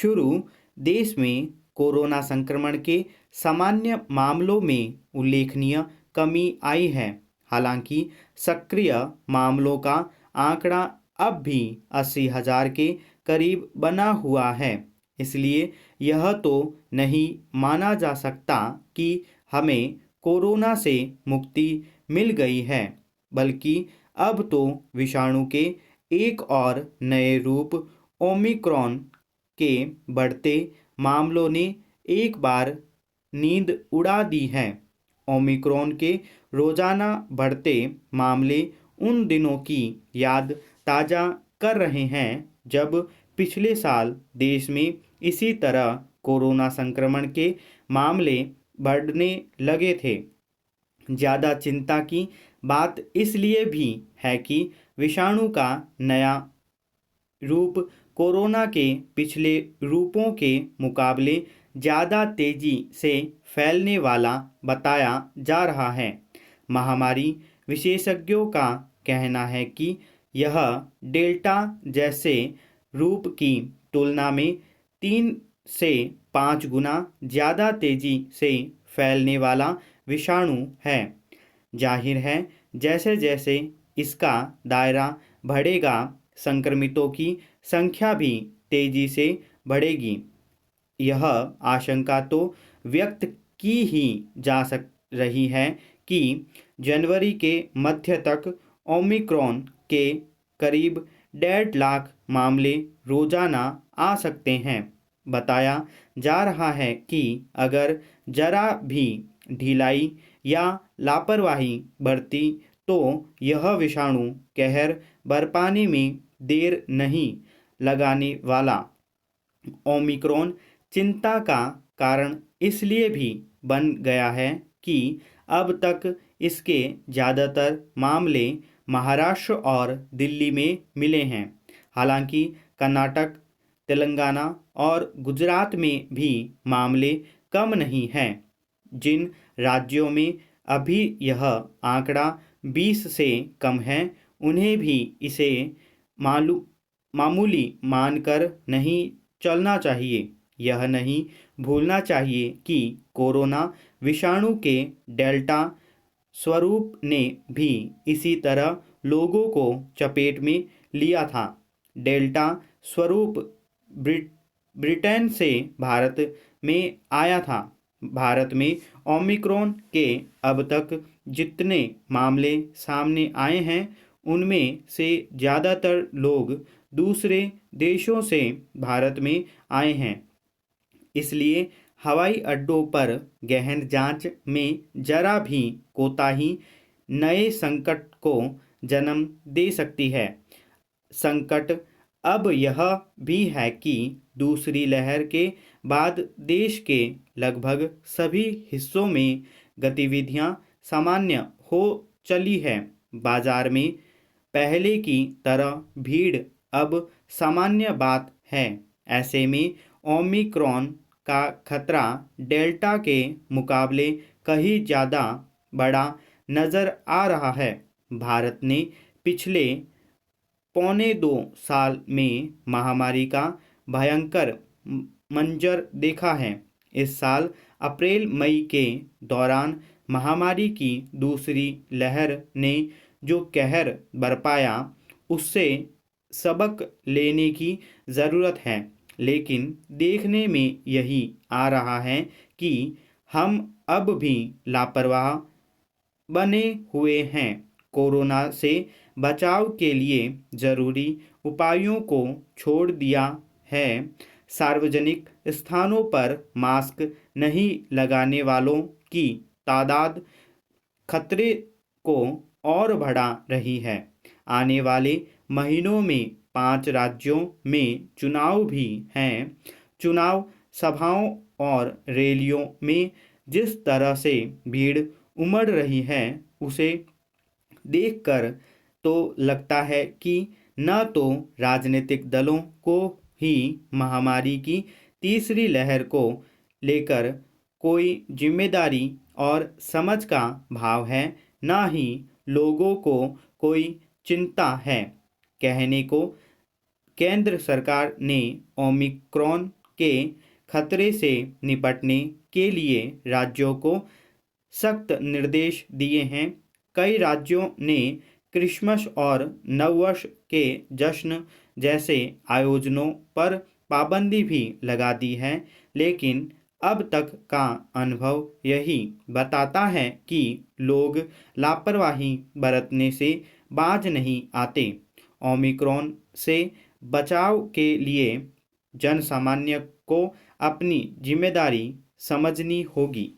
शुरू देश में कोरोना संक्रमण के सामान्य मामलों में उल्लेखनीय कमी आई है। हालांकि सक्रिय मामलों का आंकड़ा अब भी 80,000 के करीब बना हुआ है। इसलिए यह तो नहीं माना जा सकता कि हमें कोरोना से मुक्ति मिल गई है, बल्कि अब तो विषाणु के एक और नए रूप ओमिक्रॉन के बढ़ते मामलों ने एक बार नींद उड़ा दी है। ओमिक्रॉन के रोजाना बढ़ते मामले उन दिनों की याद ताज़ा कर रहे हैं जब पिछले साल देश में इसी तरह कोरोना संक्रमण के मामले बढ़ने लगे थे। ज़्यादा चिंता की बात इसलिए भी है कि विषाणु का नया रूप कोरोना के पिछले रूपों के मुकाबले ज़्यादा तेज़ी से फैलने वाला बताया जा रहा है। महामारी विशेषज्ञों का कहना है कि यह डेल्टा जैसे रूप की तुलना में 3 से 5 गुना ज़्यादा तेज़ी से फैलने वाला विषाणु है। जाहिर है, जैसे जैसे इसका दायरा बढ़ेगा, संक्रमितों की संख्या भी तेजी से बढ़ेगी। यह आशंका तो व्यक्त की ही जा रही है कि जनवरी के मध्य तक ओमिक्रॉन के करीब 1.5 लाख मामले रोजाना आ सकते हैं। बताया जा रहा है कि अगर जरा भी ढिलाई या लापरवाही बरती तो यह विषाणु कहर बरपाने में देर नहीं लगाने वाला। ओमिक्रॉन चिंता का कारण इसलिए भी बन गया है कि अब तक इसके ज़्यादातर मामले महाराष्ट्र और दिल्ली में मिले हैं। हालांकि कर्नाटक, तेलंगाना और गुजरात में भी मामले कम नहीं हैं। जिन राज्यों में अभी यह आंकड़ा 20 से कम है, उन्हें भी इसे मामूली मानकर नहीं चलना चाहिए। यह नहीं भूलना चाहिए कि कोरोना विषाणु के डेल्टा स्वरूप ने भी इसी तरह लोगों को चपेट में लिया था। डेल्टा स्वरूप ब्रिटेन से भारत में आया था। भारत में ओमिक्रॉन के अब तक जितने मामले सामने आए हैं, उनमें से ज़्यादातर लोग दूसरे देशों से भारत में आए हैं। इसलिए हवाई अड्डों पर गहन जांच में जरा भी कोताही नए संकट को जन्म दे सकती है। संकट अब यह भी है कि दूसरी लहर के बाद देश के लगभग सभी हिस्सों में गतिविधियां सामान्य हो चली है। बाजार में पहले की तरह भीड़ अब सामान्य बात है। ऐसे में ओमिक्रॉन का खतरा डेल्टा के मुकाबले कहीं ज़्यादा बड़ा नज़र आ रहा है। भारत ने पिछले 1.25 साल में महामारी का भयंकर मंजर देखा है। इस साल अप्रैल मई के दौरान महामारी की दूसरी लहर ने जो कहर बरपाया, उससे सबक लेने की ज़रूरत है। लेकिन देखने में यही आ रहा है कि हम अब भी लापरवाह बने हुए हैं। कोरोना से बचाव के लिए ज़रूरी उपायों को छोड़ दिया है। सार्वजनिक स्थानों पर मास्क नहीं लगाने वालों की तादाद खतरे को और बढ़ा रही है। आने वाले महीनों में 5 राज्यों में चुनाव भी हैं। चुनाव सभाओं और रैलियों में जिस तरह से भीड़ उमड़ रही है, उसे देखकर तो लगता है कि न तो राजनीतिक दलों को ही महामारी की तीसरी लहर को लेकर कोई जिम्मेदारी और समझ का भाव है, न ही लोगों को कोई चिंता है। कहने को केंद्र सरकार ने ओमिक्रॉन के खतरे से निपटने के लिए राज्यों को सख्त निर्देश दिए हैं। कई राज्यों ने क्रिसमस और नववर्ष के जश्न जैसे आयोजनों पर पाबंदी भी लगा दी है, लेकिन अब तक का अनुभव यही बताता है कि लोग लापरवाही बरतने से बाज नहीं आते। ओमिक्रॉन से बचाव के लिए जनसामान्य को अपनी जिम्मेदारी समझनी होगी।